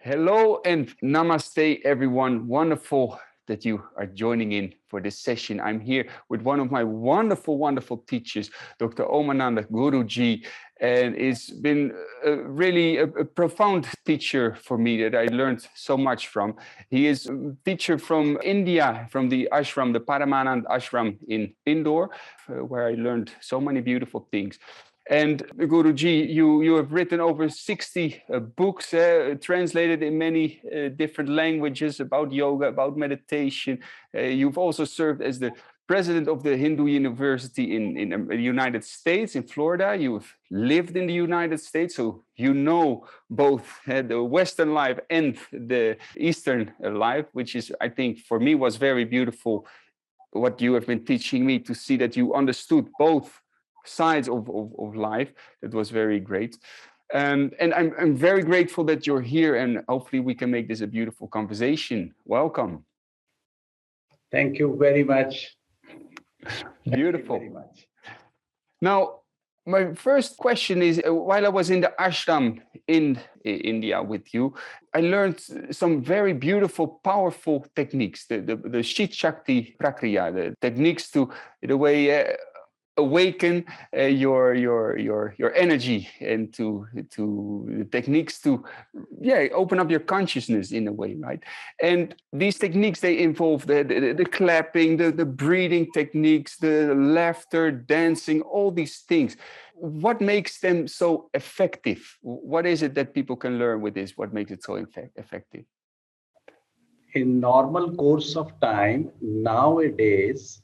Hello and namaste, everyone. Wonderful that you are joining in for this session. I'm here with one of my wonderful teachers, Dr. Omanand Guruji, and it's been really a profound teacher for me that I learned so much from. He is a teacher from India, from the ashram, the Paramanand ashram in Indore, where I learned so many beautiful things. And Guruji, you have written over 60 books, translated in many different languages about yoga, about meditation. You've also served as the president of the Hindu University in the United States, in Florida. You've lived in the United States, so you know both the Western life and the Eastern life, which is, I think, for me was very beautiful. What you have been teaching me to see that you understood both sides of life. That was very great. And I'm very grateful that you're here, and hopefully we can make this a beautiful conversation. Welcome. Thank you very much. Beautiful. Thank you very much. Now, my first question is, while I was in the ashram in India with you, I learned some very beautiful, powerful techniques, the ChitShakti Prakrya, the techniques to, in a way, awaken your energy, and to the techniques to open up your consciousness in a way, right? And these techniques, they involve the clapping, the breathing techniques, the laughter, dancing, all these things. What makes them so effective? What is it that people can learn with this? What makes it so effective? In normal course of time, nowadays,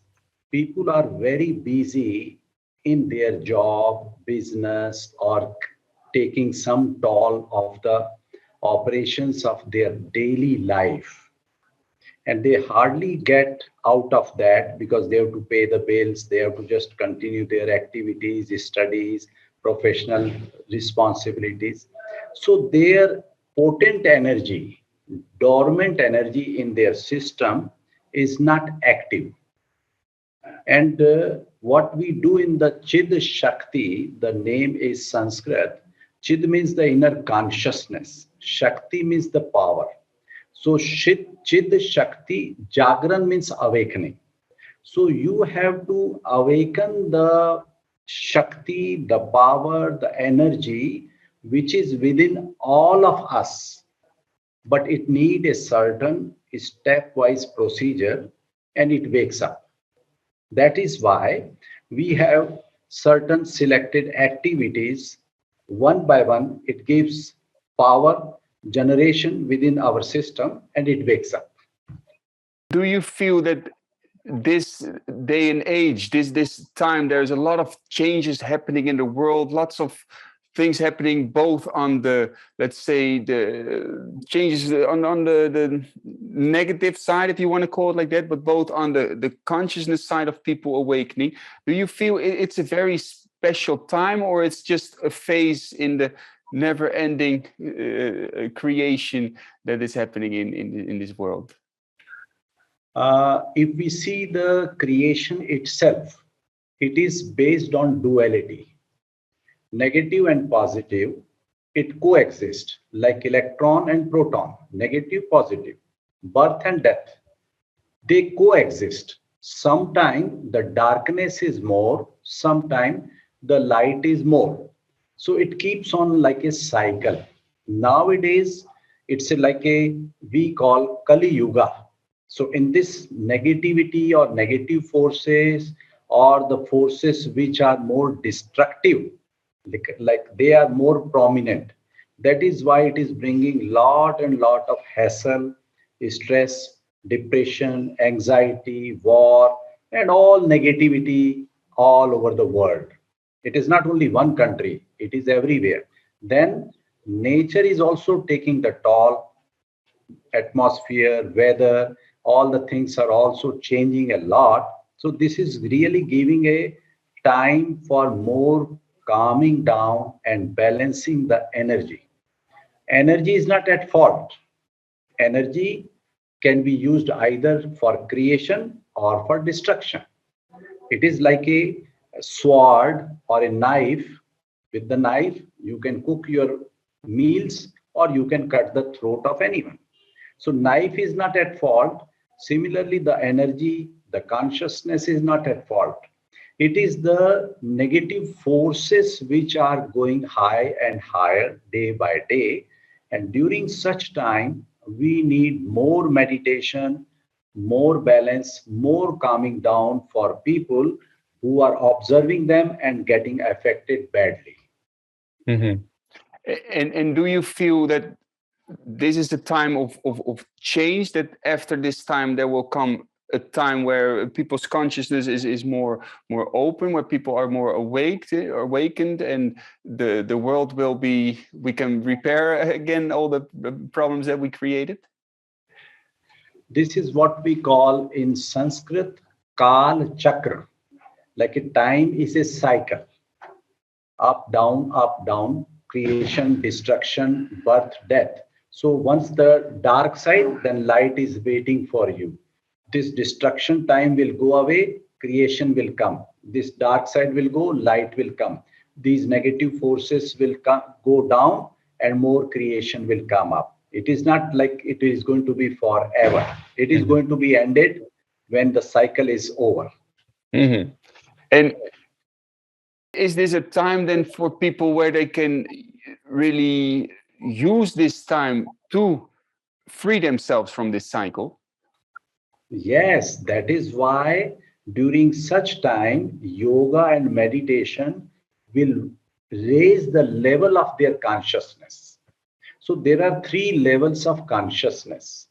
people are very busy in their job, business, or taking some toll of the operations of their daily life. And they hardly get out of that because they have to pay the bills, they have to just continue their activities, studies, professional responsibilities. So their potent energy, dormant energy in their system is not active. And what we do in the Chid Shakti, the name is Sanskrit. Chid means the inner consciousness. Shakti means the power. So Chid Shakti, Jagran means awakening. So you have to awaken the Shakti, the power, the energy which is within all of us. But it needs a certain stepwise procedure, and it wakes up. That is why we have certain selected activities. One by one, it gives power generation within our system, and it wakes up. Do you feel that this day and age, this time, there's a lot of changes happening in the world, lots of things happening, both on the, let's say, the changes on the negative side, if you want to call it like that, but both on the consciousness side of people awakening? Do you feel it's a very special time, or it's just a phase in the never-ending creation that is happening in this world? If we see the creation itself, it is based on duality. Negative and positive, it coexist like electron and proton, negative, positive, birth and death. They coexist. Sometimes the darkness is more, sometimes the light is more. So it keeps on like a cycle. Nowadays, it's like a, we call Kali Yuga. So in this negativity or negative forces, or the forces which are more destructive, like they are more prominent. That is why it is bringing lot and lot of hassle, stress, depression, anxiety, war, and all negativity all over the world. It is not only one country, it is everywhere. Then nature is also taking the toll. Atmosphere, weather, all the things are also changing a lot. So this is really giving a time for more calming down and balancing the energy. Energy is not at fault. Energy can be used either for creation or for destruction. It is like a sword or a knife. With the knife, you can cook your meals, or you can cut the throat of anyone. So knife is not at fault. Similarly, the energy, the consciousness is not at fault. It is the negative forces which are going high and higher day by day. And during such time, we need more meditation, more balance, more calming down for people who are observing them and getting affected badly. Mhm. And do you feel that this is the time of change, that after this time there will come a time where people's consciousness is more open, where people are more awakened, and the world will be, we can repair again all the problems that we created? This is what we call in Sanskrit Kal Chakra. Like a time is a cycle, up, down, creation, destruction, birth, death. So once the dark side, then light is waiting for you. This destruction time will go away, creation will come. This dark side will go, light will come. These negative forces will go down, and more creation will come up. It is not like it is going to be forever. It is going to be ended when the cycle is over. Mm-hmm. And is this a time then for people where they can really use this time to free themselves from this cycle? Yes, that is why during such time, yoga and meditation will raise the level of their consciousness. So there are three levels of consciousness.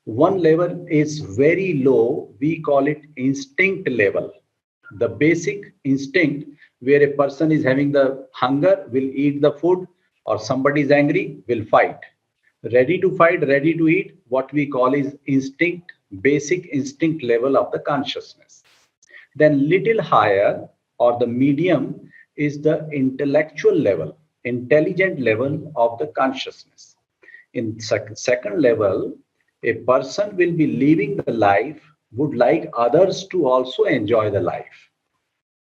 One level is very low, we call it instinct level. The basic instinct where a person is having the hunger will eat the food, or somebody is angry will fight. Ready to fight, ready to eat, what we call is instinct, basic instinct level of the consciousness. Then little higher or the medium is the intellectual level, intelligent level of the consciousness. In second level, a person will be living the life, would like others to also enjoy the life.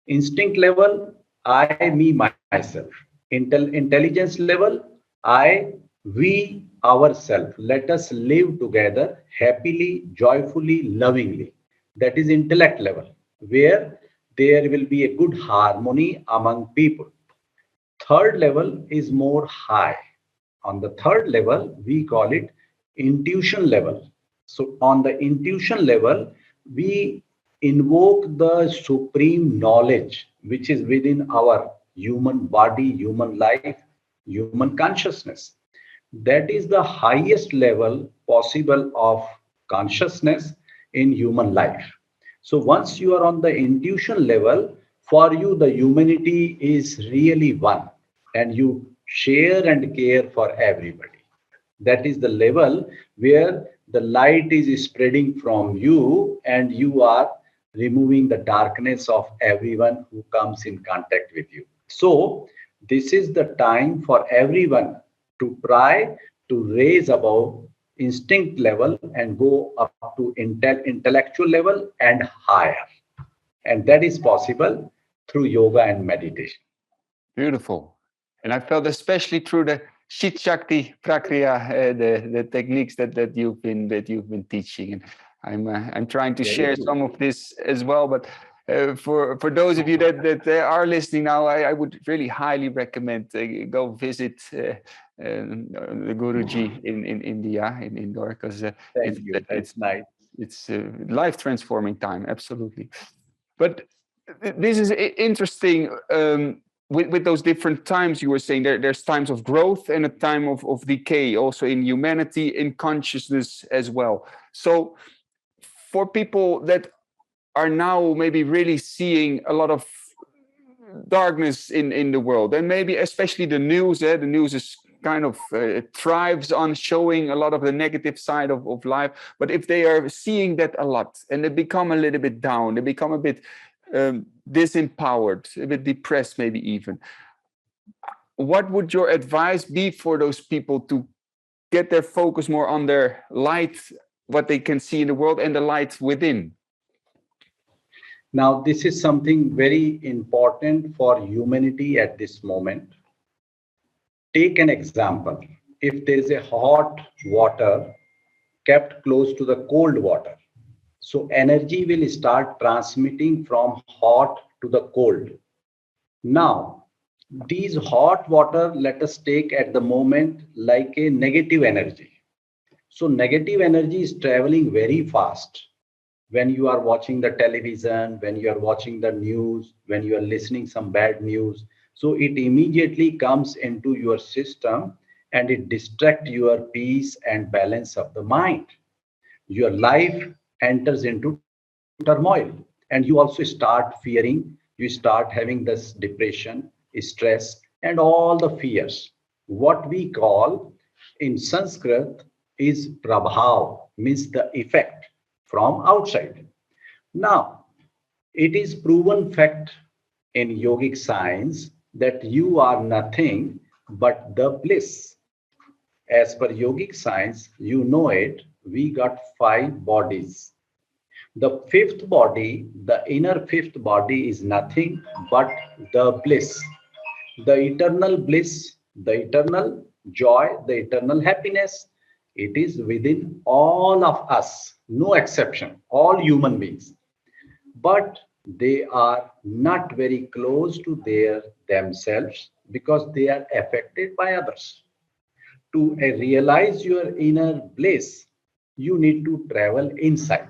Instinct level, I, me, myself. Intelligence level, I, we, ourselves. Let us live together happily, joyfully, lovingly. That is intellect level, where there will be a good harmony among people. Third level is more high. On the third level, we call it intuition level. So on the intuition level, we invoke the supreme knowledge which is within our human body, human life, human consciousness. That is the highest level possible of consciousness in human life. So once you are on the intuition level, for you, the humanity is really one, and you share and care for everybody. That is the level where the light is spreading from you, and you are removing the darkness of everyone who comes in contact with you. So this is the time for everyone to try to raise above instinct level and go up to intellectual level and higher. And that is possible through yoga and meditation. Beautiful. And I felt especially through the ChitShakti Prakrya, the techniques that you've been teaching. And I'm trying to share some of this as well. But for those of you that are listening now, I would really highly recommend go visit the Guruji in India, in Indore, because It's nice. It's a life transforming time. Absolutely. But this is interesting. With those different times you were saying, there's times of growth and a time of decay, also in humanity, in consciousness as well. So for people that are now maybe really seeing a lot of darkness in the world, and maybe especially the news, the news is kind of thrives on showing a lot of the negative side of life. But if they are seeing that a lot and they become a little bit down, they become a bit disempowered, a bit depressed, maybe even. What would your advice be for those people to get their focus more on their light, what they can see in the world, and the light within? Now, this is something very important for humanity at this moment. Take an example. if there is a hot water kept close to the cold water, so energy will start transmitting from hot to the cold. Now, these hot water, let us take at the moment like a negative energy. So negative energy is traveling very fast. When you are watching the television, when you are watching the news, when you are listening some bad news, so it immediately comes into your system and it distracts your peace and balance of the mind. Your life enters into turmoil, and you also start fearing, you start having this depression, stress, and all the fears. What we call in Sanskrit is prabhav, means the effect from outside. Now, it is proven fact in yogic science that you are nothing but the bliss. As per yogic science, you know it, we got five bodies. The fifth body, the inner fifth body, is nothing but the bliss, the eternal bliss, the eternal joy, the eternal happiness. It is within all of us, no exception, all human beings. But they are not very close to their themselves because they are affected by others. To realize your inner bliss, you need to travel inside.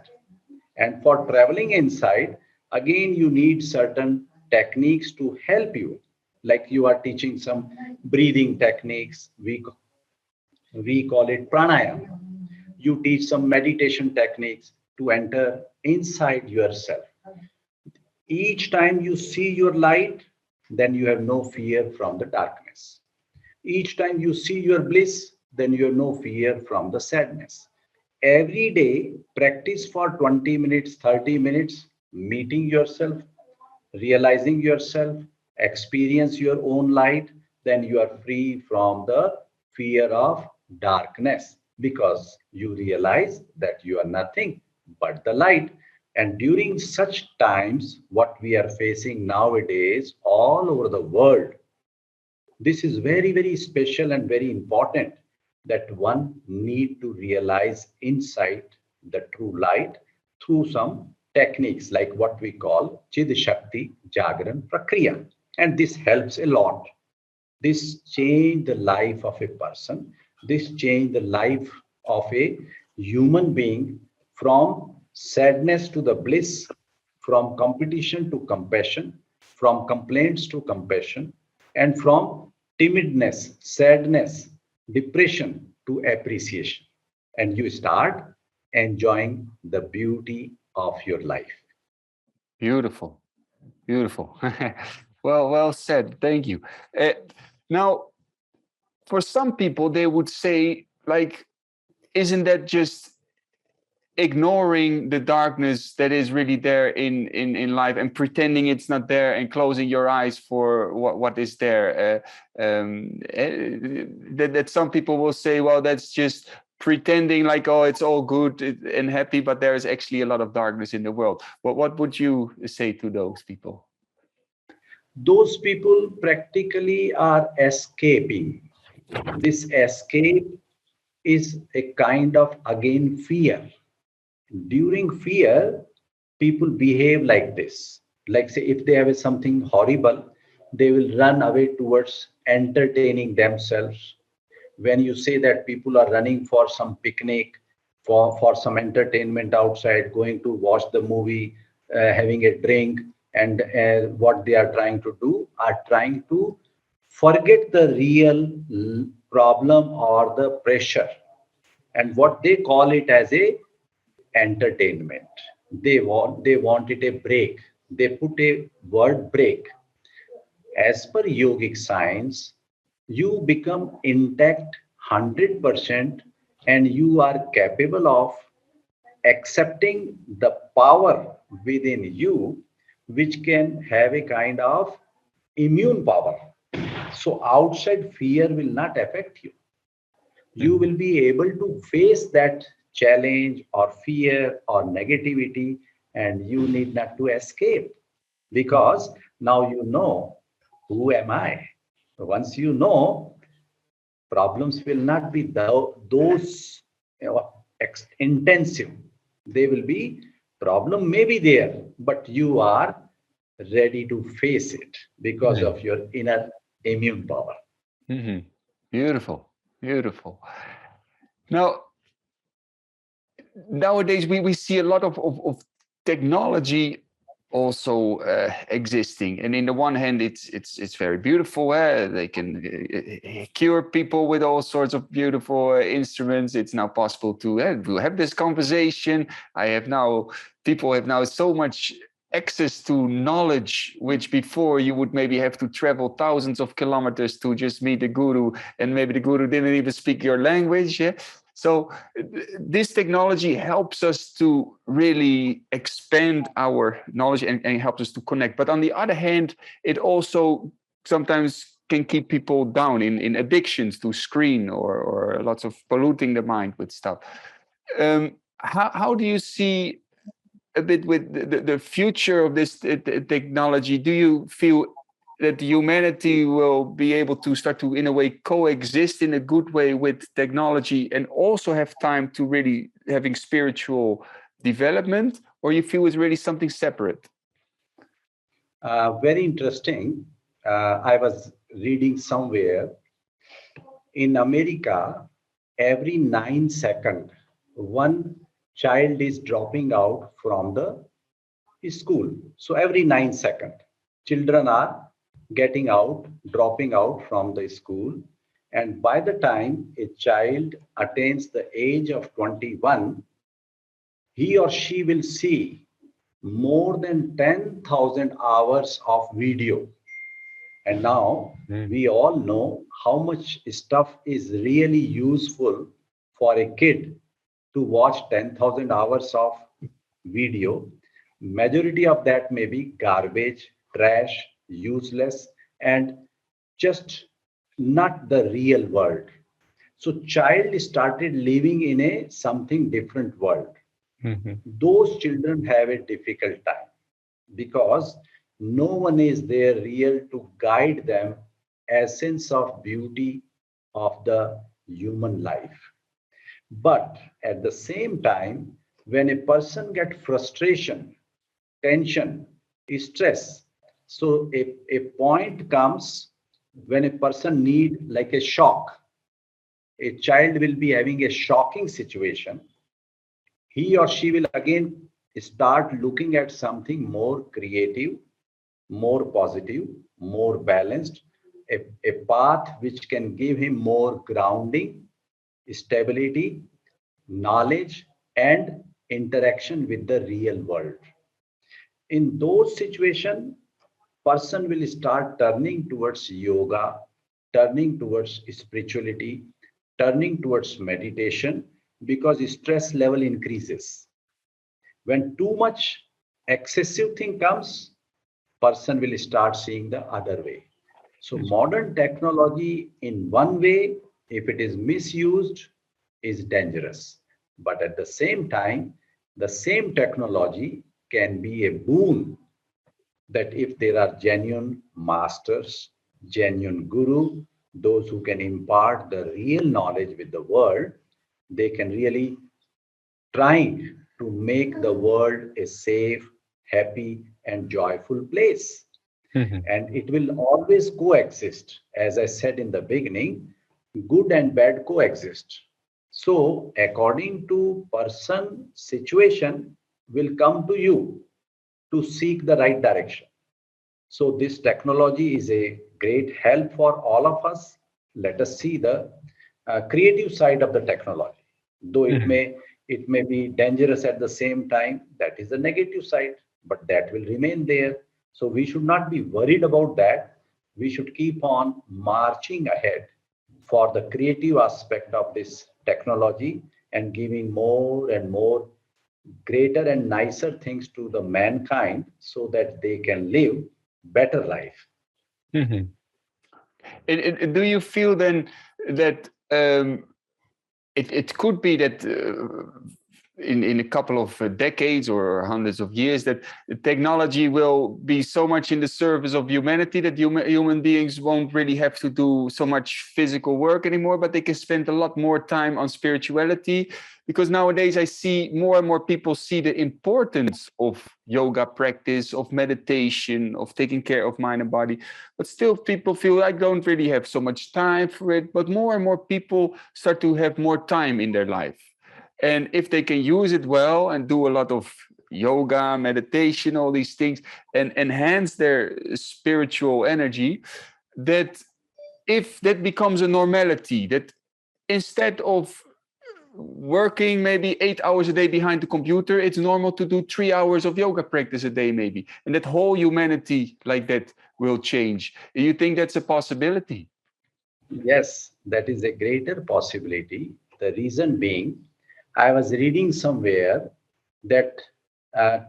And for traveling inside, again, you need certain techniques to help you. Like you are teaching some breathing techniques, we call it pranayama. You teach some meditation techniques to enter inside yourself. Each time you see your light, then you have no fear from the darkness. Each time you see your bliss, then you have no fear from the sadness. Every day, practice for 20 minutes, 30 minutes, meeting yourself, realizing yourself, experience your own light, then you are free from the fear of darkness because you realize that you are nothing but the light. And during such times, what we are facing nowadays all over the world, this is very, very special and very important that one need to realize inside the true light through some techniques like what we call ChitShakti Prakrya. And this helps a lot. This change the life of a person. This change the life of a human being from sadness to the bliss, from competition to compassion, from complaints to compassion, and from timidness, sadness, depression to appreciation. And you start enjoying the beauty of your life. Beautiful, beautiful. Well said. Thank you. Now, for some people, they would say, like, isn't that just ignoring the darkness that is really there in life and pretending it's not there and closing your eyes for what is there? That some people will say, well, that's just pretending like, oh, it's all good and happy, but there is actually a lot of darkness in the world. What would you say to those people? Those people practically are escaping. This escape is a kind of, again, fear. During fear, people behave like this. Like, say, if they have something horrible, they will run away towards entertaining themselves. When you say that people are running for some picnic, for some entertainment outside, going to watch the movie, having a drink, and what they are trying to do are trying to forget the real problem or the pressure, and what they call it as a entertainment. They want it a break. They put a word break. As per yogic science, you become intact 100% and you are capable of accepting the power within you, which can have a kind of immune power. So outside fear will not affect you. You will be able to face that challenge or fear or negativity, and you need not to escape because now you know, who am I? Once you know, Problems will not be those intensive. They will be, problem may be there, but you are ready to face it because of your inner immune power. Beautiful, beautiful. Now, nowadays we see a lot of technology also existing, and in the one hand it's very beautiful. They can cure people with all sorts of beautiful instruments. It's now possible to have this conversation. People have now so much access to knowledge, which before you would maybe have to travel thousands of kilometers to just meet the guru, and maybe the guru didn't even speak your language. So this technology helps us to really expand our knowledge and helps us to connect. But on the other hand, it also sometimes can keep people down in addictions to screen or lots of polluting the mind with stuff. How do you see a bit with the future of this technology? Do you feel that humanity will be able to start to, in a way, coexist in a good way with technology and also have time to really having spiritual development, or you feel it's really something separate? Very interesting. I was reading somewhere in America, every 9 seconds, one child is dropping out from the school. So every 9 seconds, children are getting out, dropping out from the school. And by the time a child attains the age of 21, he or she will see more than 10,000 hours of video. And now we all know how much stuff is really useful for a kid to watch 10,000 hours of video. Majority of that may be garbage, trash, useless, and just not the real world. So child started living in a something different world. Those children have a difficult time because no one is there real to guide them essence of beauty of the human life. But at the same time, when a person gets frustration, tension, stress, so a point comes when a person need like a shock. A child will be having a shocking situation. He or she will again start looking at something more creative, more positive, more balanced, a path which can give him more grounding, stability, knowledge, and interaction with the real world. In those situations, person will start turning towards yoga, turning towards spirituality, turning towards meditation because stress level increases. When too much excessive thing comes, person will start seeing the other way. So modern technology in one way, if it is misused, is dangerous. But at the same time, the same technology can be a boon that if there are genuine masters, genuine guru, those who can impart the real knowledge with the world, they can really trying to make the world a safe, happy, and joyful place. And it will always coexist. As I said in the beginning, good and bad coexist. So according to person situation will come to you to seek the right direction. So this technology is a great help for all of us. Let us see the creative side of the technology. Though it may be dangerous at the same time, that is the negative side, but that will remain there. So we should not be worried about that. We should keep on marching ahead for the creative aspect of this technology and giving more and more greater and nicer things to the mankind so that they can live better life. Do you feel then that it could be that in a couple of decades or hundreds of years, that the technology will be so much in the service of humanity that human beings won't really have to do so much physical work anymore, but they can spend a lot more time on spirituality. Because nowadays I see more and more people see the importance of yoga practice, of meditation, of taking care of mind and body. But still people feel I don't really have so much time for it. But more and more people start to have more time in their life. And if they can use it well and do a lot of yoga, meditation, all these things, and enhance their spiritual energy, that if that becomes a normality, that instead of working maybe 8 hours a day behind the computer, it's normal to do 3 hours of yoga practice a day, maybe. And that whole humanity like that will change. You think that's a possibility? Yes, that is a greater possibility. The reason being, I was reading somewhere that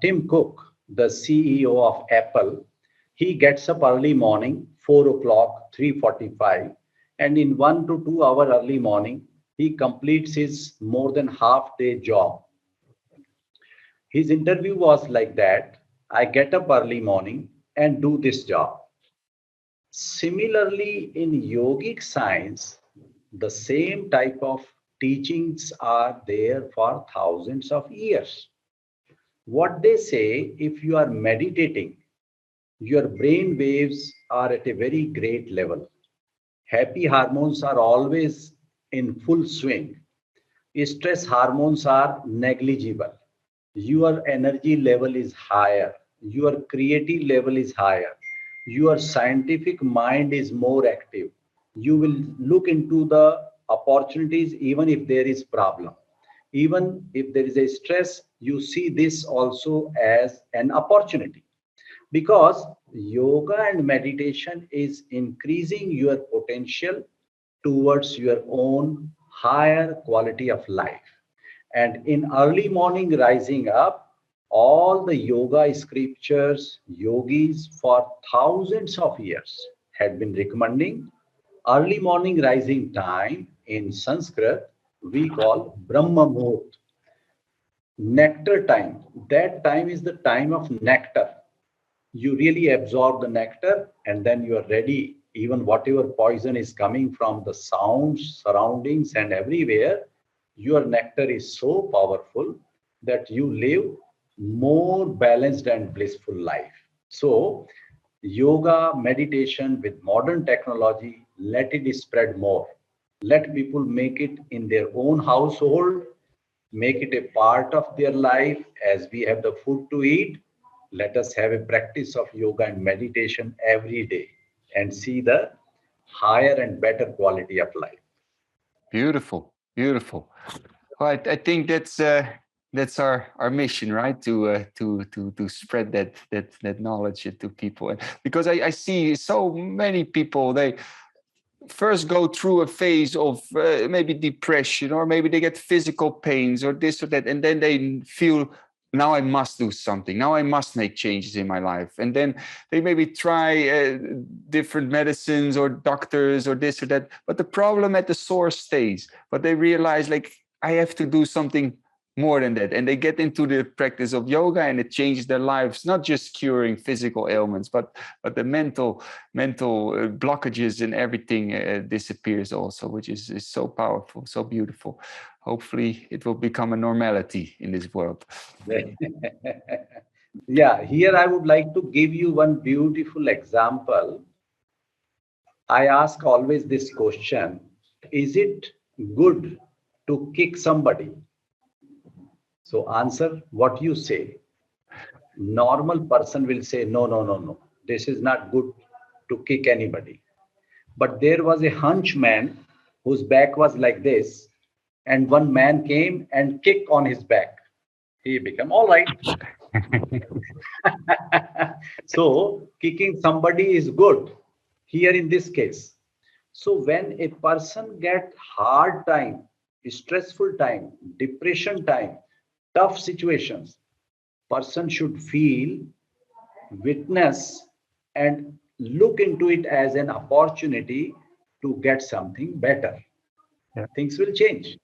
Tim Cook, the CEO of Apple, he gets up early morning, 4 o'clock, 3:45, and in 1 to 2 hour early morning, he completes his more than half day job. His interview was like that: I get up early morning and do this job. Similarly, in yogic science, the same type of teachings are there for thousands of years. What they say, if you are meditating, your brain waves are at a very great level. Happy hormones are always in full swing. Stress hormones are negligible. Your energy level is higher. Your creative level is higher. Your scientific mind is more active. You will look into the opportunities even if there is problem. Even if there is a stress, you see this also as an opportunity, because yoga and meditation is increasing your potential towards your own higher quality of life. And in early morning rising up, all the yoga scriptures, yogis for thousands of years had been recommending early morning rising time. In Sanskrit we call Brahma Muhurt, nectar time. That time is the time of nectar. You really absorb the nectar and then you are ready. Even whatever poison is coming from the sounds, surroundings, and everywhere, your nectar is so powerful that you live more balanced and blissful life. So, yoga, meditation with modern technology, let it spread more. Let people make it in their own household, make it a part of their life. As we have the food to eat, let us have a practice of yoga and meditation every day and see the higher and better quality of life. Beautiful, beautiful. Well, I think that's our mission, right? To spread that knowledge to people. And because I see so many people, they first go through a phase of maybe depression, or maybe they get physical pains or this or that, and then they feel, now I must do something, now I must make changes in my life. And then they maybe try different medicines or doctors or this or that, but the problem at the source stays. But they realize, like, I have to do something more than that, and they get into the practice of yoga, and it changes their lives, not just curing physical ailments, but the mental blockages and everything disappears also, which is so powerful, so beautiful. Hopefully it will become a normality in this world. Yeah, here I would like to give you one beautiful example. I ask always this question: is it good to kick somebody? So answer what you say. Normal person will say, no, no, no, no, this is not good to kick anybody. But there was a hunchman whose back was like this, and one man came and kicked on his back. He became all right. So kicking somebody is good here in this case. So when a person get hard time, stressful time, depression time, tough situations, person should feel, witness, and look into it as an opportunity to get something better. Yeah. Things will change.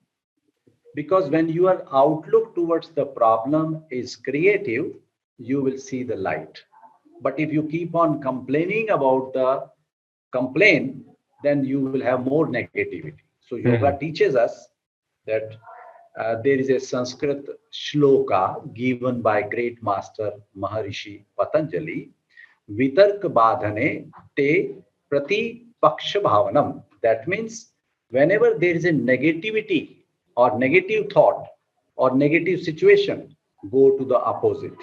Because when your outlook towards the problem is creative, you will see the light. But if you keep on complaining about the complaint, then you will have more negativity. So yoga Mhm. teaches us that there is a Sanskrit shloka given by great master Maharishi Patanjali, Vitark Badhane te prati paksha bhavanam. That means whenever there is a negativity or negative thought or negative situation, go to the opposite.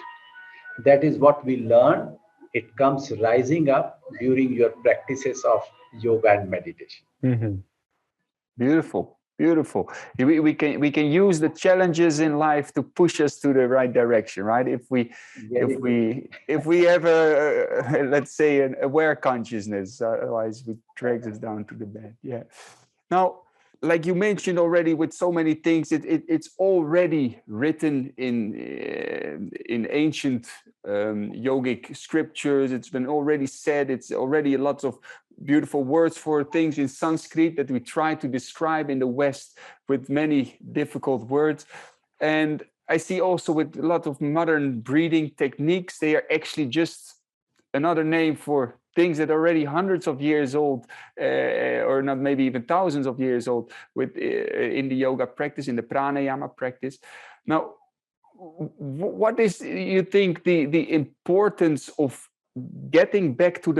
That is what we learn. It comes rising up during your practices of yoga and meditation. Mhm. Beautiful, beautiful. We can use the challenges in life to push us to the right direction, right? If we Very if good. we if we have a let's say an aware consciousness, otherwise it drags us down to the bed. Yeah. Now, like you mentioned already, with so many things, it's already written in ancient yogic scriptures. It's been already said. It's already lots of beautiful words for things in Sanskrit that we try to describe in the West with many difficult words. And I see also with a lot of modern breathing techniques, they are actually just another name for things that are already hundreds of years old, or not maybe even thousands of years old, with in the yoga practice, in the pranayama practice. Now, what is you think the importance of getting back to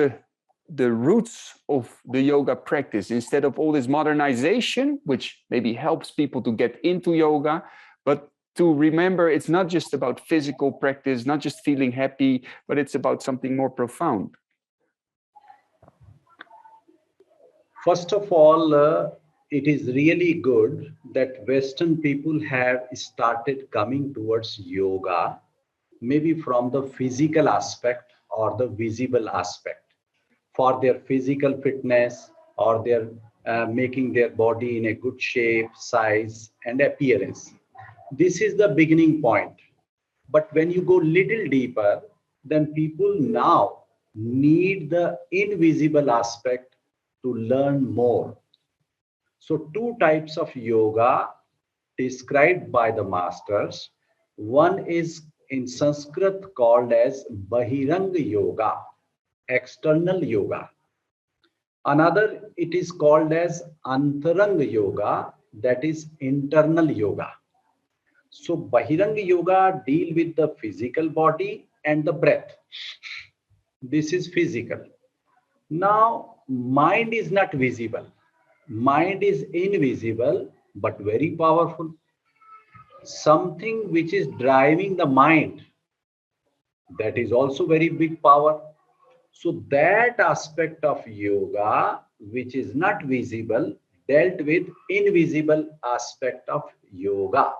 the roots of the yoga practice instead of all this modernization, which maybe helps people to get into yoga, but to remember it's not just about physical practice, not just feeling happy, but it's about something more profound. First of all, it is really good that Western people have started coming towards yoga, maybe from the physical aspect or the visible aspect, for their physical fitness or their making their body in a good shape, size, and appearance. This is the beginning point. But when you go little deeper, then people now need the invisible aspect to learn more. So, two types of yoga described by the masters. One is in Sanskrit called as Bahiranga Yoga, external yoga. Another, it is called as Antaranga Yoga, that is internal yoga. So Bahiranga Yoga deal with the physical body and the breath. This is physical. Now, mind is not visible. Mind is invisible, but very powerful. Something which is driving the mind, that is also very big power. So that aspect of yoga, which is not visible, dealt with invisible aspect of yoga,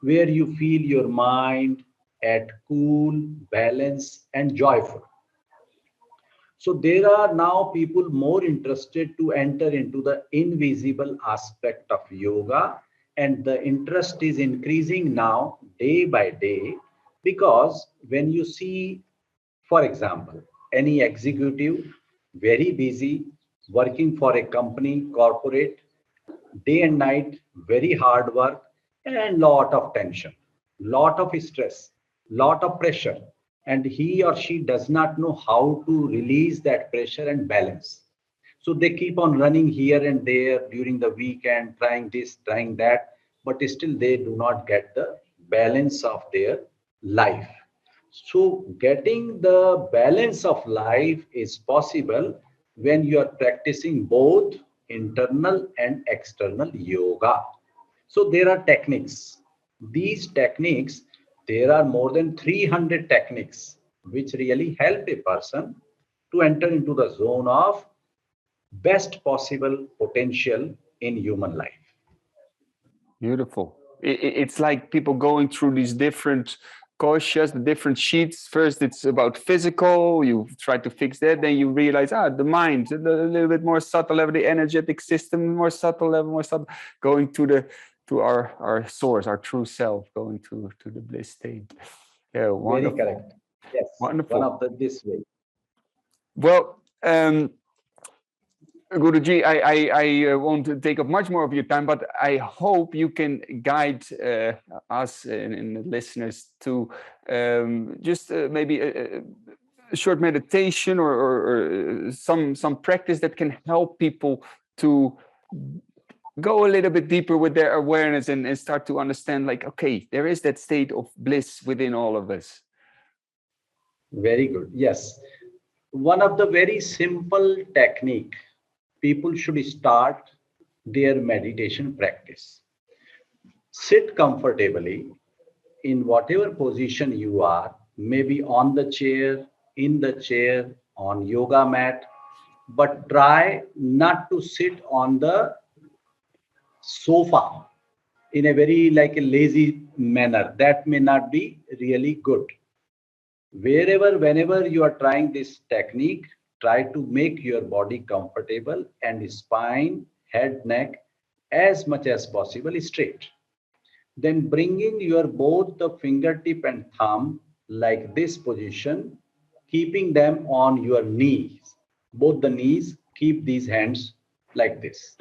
where you feel your mind at cool, balanced, and joyful. So there are now people more interested to enter into the invisible aspect of yoga, and the interest is increasing now day by day, because when you see, for example, any executive very busy working for a company, corporate, day and night, very hard work, and lot of tension, lot of stress, lot of pressure, and he or she does not know how to release that pressure and balance. So they keep on running here and there during the weekend, trying this, trying that, but still they do not get the balance of their life. So getting the balance of life is possible when you are practicing both internal and external yoga. So there are techniques. These techniques, there are more than 300 techniques which really help a person to enter into the zone of best possible potential in human life. Beautiful. It's like people going through these different koshas, the different sheets. First, it's about physical. You try to fix that. Then you realize, the mind, a little bit more subtle level, the energetic system, more subtle level, more subtle, going to our source, our true self, going to the bliss state. Yeah, Very wonderful, correct. Yes, one wonderful. of the this way. Well, Guruji, I won't take up much more of your time, but I hope you can guide us and the listeners to just maybe a short meditation or some practice that can help people to go a little bit deeper with their awareness and start to understand, like, okay, there is that state of bliss within all of us. Very good. Yes. One of the very simple technique people should start their meditation practice. Sit comfortably in whatever position you are, maybe on the chair, in the chair, on yoga mat, but try not to sit on the sofa in a very like a lazy manner. That may not be really good. Wherever, whenever you are trying this technique, try to make your body comfortable and spine, head, neck as much as possible straight. Then bringing your both the fingertip and thumb like this position, keeping them on your knees. Both the knees, keep these hands like this.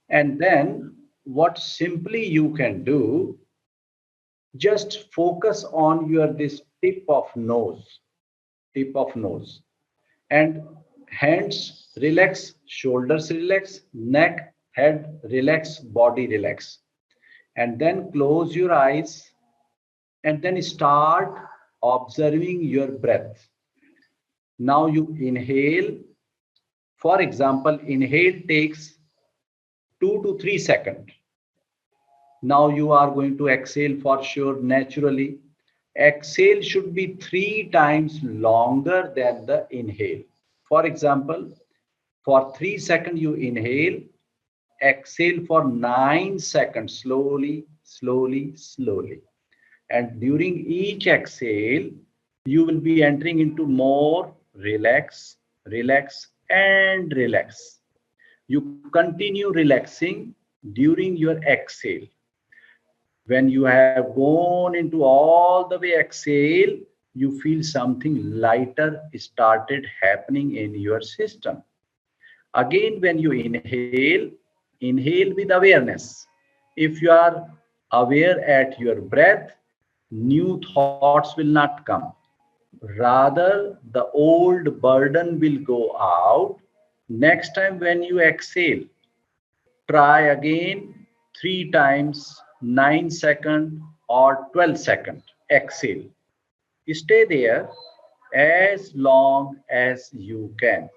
And then what simply you can do, just focus on your this tip of nose, and hands relax, shoulders relax, neck, head relax, body relax. And then close your eyes and then start observing your breath. Now you inhale. For example, inhale takes 2 to 3 seconds. Now you are going to exhale for sure naturally. Exhale should be 3 times longer than the inhale. For example, for 3 seconds you inhale, exhale for 9 seconds slowly, slowly, slowly. And during each exhale, you will be entering into more relax, relax, and relax. You continue relaxing during your exhale. When you have gone into all the way exhale, you feel something lighter started happening in your system. Again, when you inhale, inhale with awareness. If you are aware at your breath, new thoughts will not come. Rather, the old burden will go out. Next time when you exhale, try again 3 times, 9 seconds or 12 seconds. Exhale. Stay there as long as you can.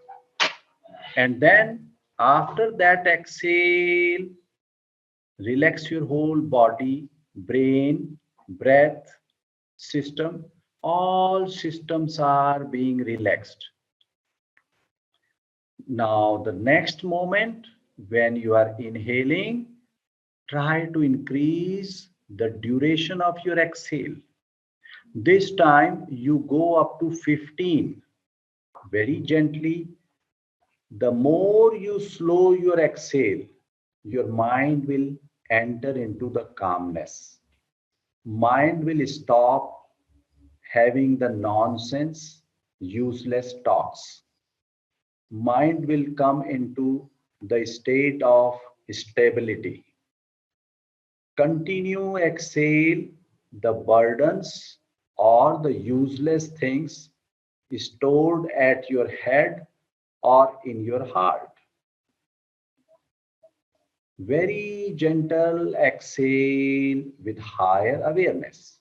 And then after that exhale, relax your whole body, brain, breath, system. All systems are being relaxed. Now, the next moment when you are inhaling, try to increase the duration of your exhale. This time you go up to 15 very gently. The more you slow your exhale, your mind will enter into the calmness. Mind will stop having the nonsense, useless thoughts. Mind will come into the state of stability. Continue exhale the burdens or the useless things stored at your head or in your heart. Very gentle exhale with higher awareness.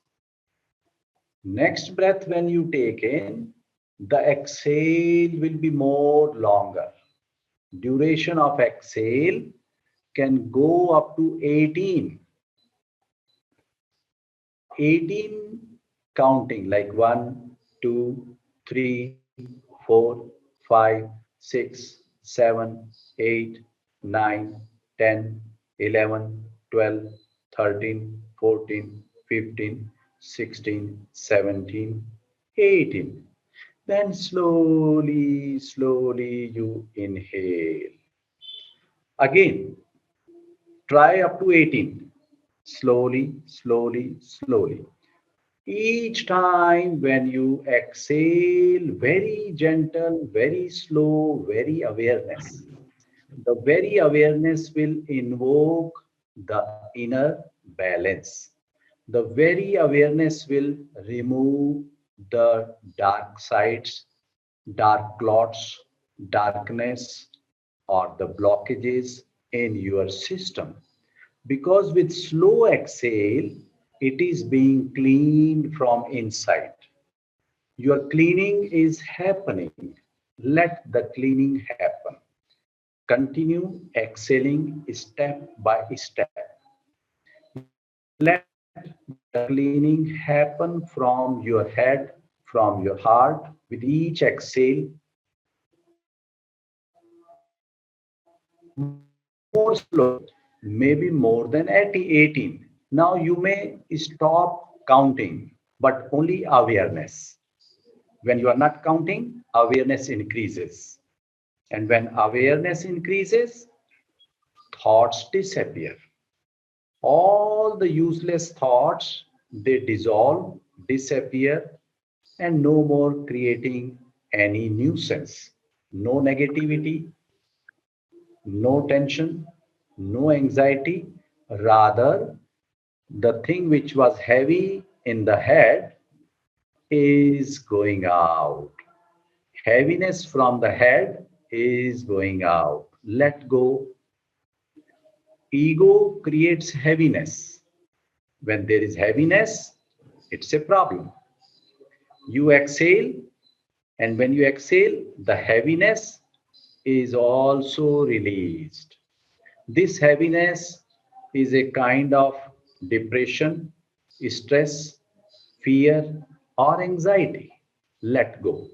Next breath when you take in, the exhale will be more longer. Duration of exhale can go up to 18 counting like 1, 2, 3, 4, 5, 6, 7, 8, 9, 10, 11, 12, 13, 14, 15, 16, 17, 18. Then slowly, slowly you inhale. Again, try up to 18. Slowly, slowly, slowly. Each time when you exhale, very gentle, very slow, very awareness. The very awareness will invoke the inner balance. The very awareness will remove the dark sides, dark clots, darkness, or the blockages in your system. Because with slow exhale, it is being cleaned from inside. Your cleaning is happening. Let the cleaning happen. Continue exhaling step by step. Let the cleaning happen from your head, from your heart. With each exhale, more slowly, maybe more than 18. Now you may stop counting, but only awareness. When you are not counting, awareness increases. And when awareness increases, thoughts disappear. All the useless thoughts, they dissolve, disappear, and no more creating any nuisance. No negativity, no tension, no anxiety. Rather, the thing which was heavy in the head is going out. Heaviness from the head is going out. Let go. Ego creates heaviness. When there is heaviness, it's a problem. You exhale, and when you exhale, the heaviness is also released. This heaviness is a kind of depression, stress, fear, or anxiety. Let go.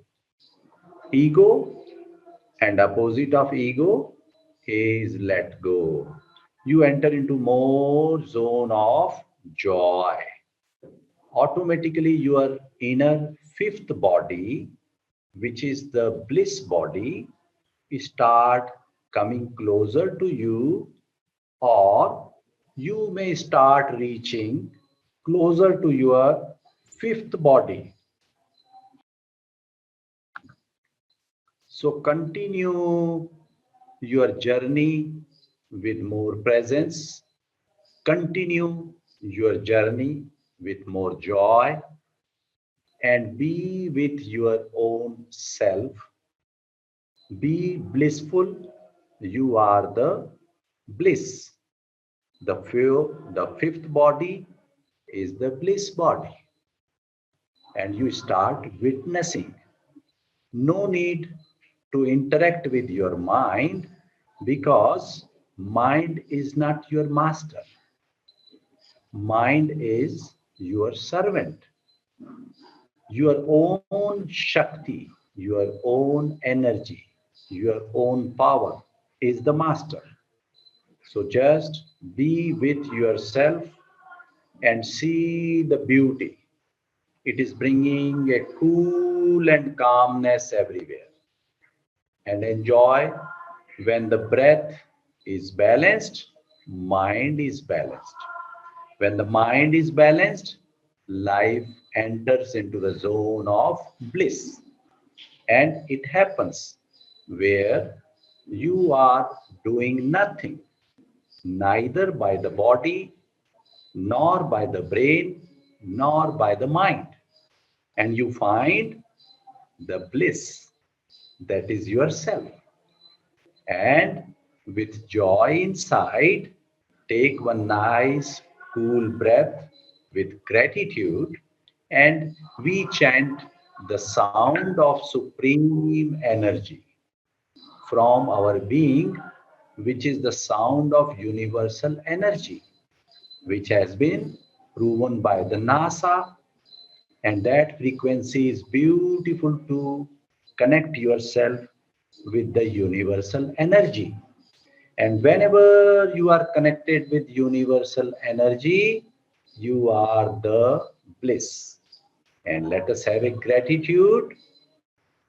Ego and opposite of ego is let go. You enter into more zone of joy. Automatically your inner fifth body, which is the bliss body, start coming closer to you, or you may start reaching closer to your fifth body. So continue your journey with more presence. Continue your journey with more joy and be with your own self. Be blissful. You are the bliss. The fifth body is the bliss body. And you start witnessing. No need to interact with your mind because mind is not your master. Mind is your servant. Your own Shakti, your own energy, your own power is the master. So just be with yourself and see the beauty. It is bringing a cool and calmness everywhere. And enjoy when the breath is balanced, mind is balanced. When the mind is balanced, life enters into the zone of bliss. And it happens where you are doing nothing, neither by the body, nor by the brain, nor by the mind. And you find the bliss that is yourself. And with joy inside, take one nice cool breath with gratitude, and we chant the sound of supreme energy from our being, which is the sound of universal energy, which has been proven by the NASA. And that frequency is beautiful to connect yourself with the universal energy. And whenever you are connected with universal energy, you are the bliss. And let us have a gratitude.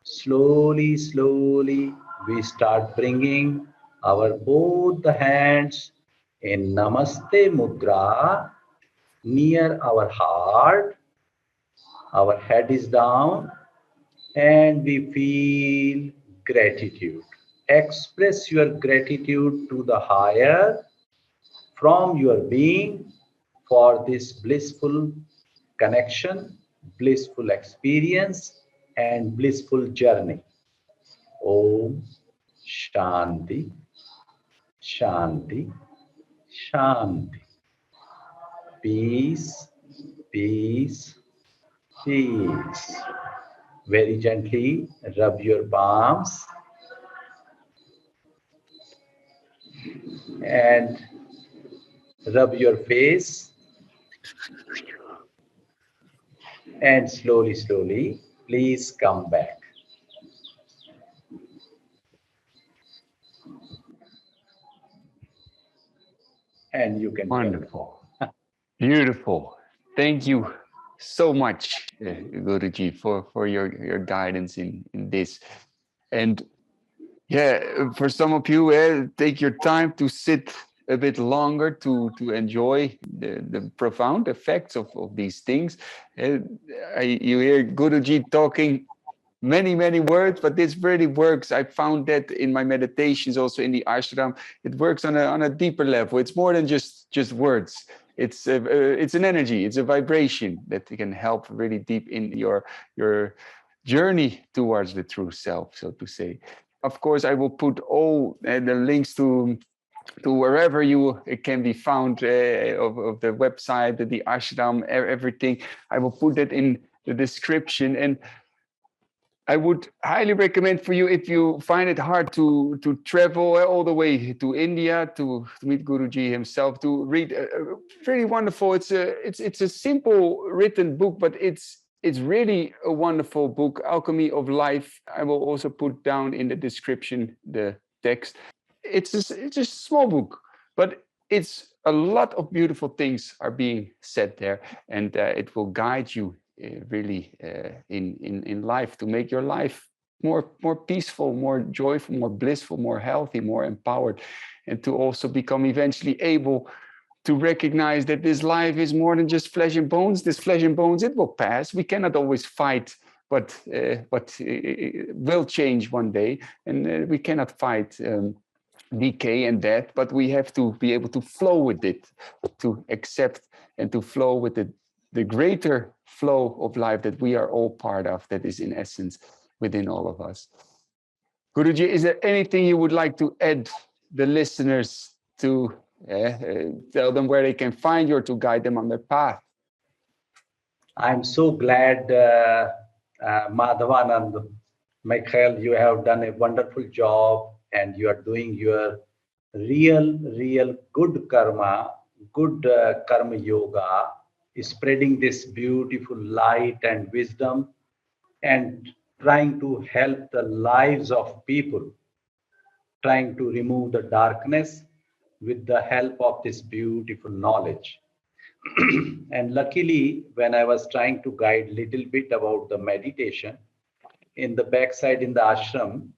Slowly, slowly, we start bringing our both the hands in Namaste Mudra near our heart, Our head is down and we feel gratitude. Express your gratitude to the higher from your being for this blissful connection, blissful experience, and blissful journey. Om Shanti, Shanti, Shanti. Peace, peace, peace. Very gently rub your palms and rub your face, and slowly, slowly, please come back. And you can wonderful. Beautiful. Thank you so much, Guruji, for your guidance in this. And yeah, for some of you, take your time to sit a bit longer to enjoy the profound effects of these things. You hear Guruji talking many words, but this really works. I found that in my meditations, also in the ashram, it works on a deeper level. It's more than just words. It's an energy. It's a vibration that can help really deep in your journey towards the true self, so to say. Of course, I will put all the links to wherever it can be found of the website, the ashram, everything. I will put that in the description. And I would highly recommend for you, if you find it hard to travel all the way to India to meet Guruji himself, to read. Very wonderful. It's a simple written book, but it's really a wonderful book, Alchemy of Life. I will also put down in the description the text. It's a small book, but it's a lot of beautiful things are being said there, and it will guide you really in life, to make your life more peaceful, more joyful, more blissful, more healthy, more empowered, and to also become eventually able to recognize that this life is more than just flesh and bones. This flesh and bones, it will pass. We cannot always fight, but it will change one day, and we cannot fight decay and death, but we have to be able to flow with it, to accept and to flow with the greater flow of life that we are all part of, that is in essence within all of us. Guruji, is there anything you would like to add the listeners to tell them where they can find you or to guide them on their path? I'm so glad, Madhavanand, Michael, you have done a wonderful job, and you are doing your real good karma, good karma yoga, spreading this beautiful light and wisdom, and trying to help the lives of people, trying to remove the darkness with the help of this beautiful knowledge. And luckily, when I was trying to guide little bit about the meditation, in the backside in the ashram,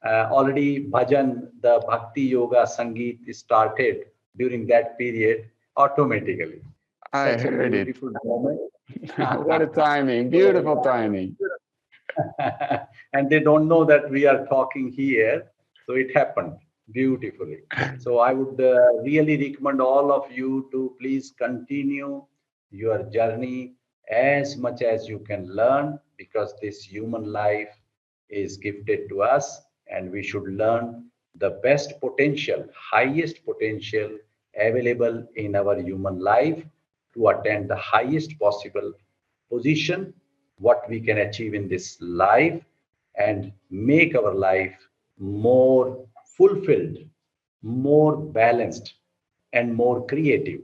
already bhajan, the bhakti yoga sangeet started during that period automatically. I Such a heard it. beautiful moment. What a timing, beautiful timing. And they don't know that we are talking here, so it happened beautifully. So I would really recommend all of you to please continue your journey as much as you can learn, because this human life is gifted to us, and we should learn the best potential, highest potential available in our human life to attain the highest possible position what we can achieve in this life, and make our life more fulfilled, more balanced, and more creative.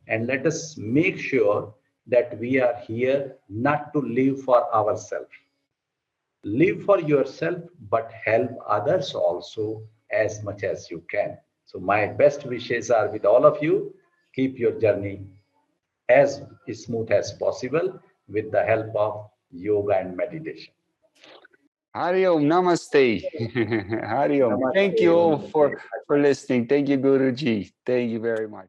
And let us make sure that we are here not to live for ourselves. Live for yourself, but help others also as much as you can. So my best wishes are with all of you. Keep your journey as smooth as possible with the help of yoga and meditation. Hari Om, Namaste. Hari Om. Namaste. Thank you all for listening. Thank you, Guruji. Thank you very much.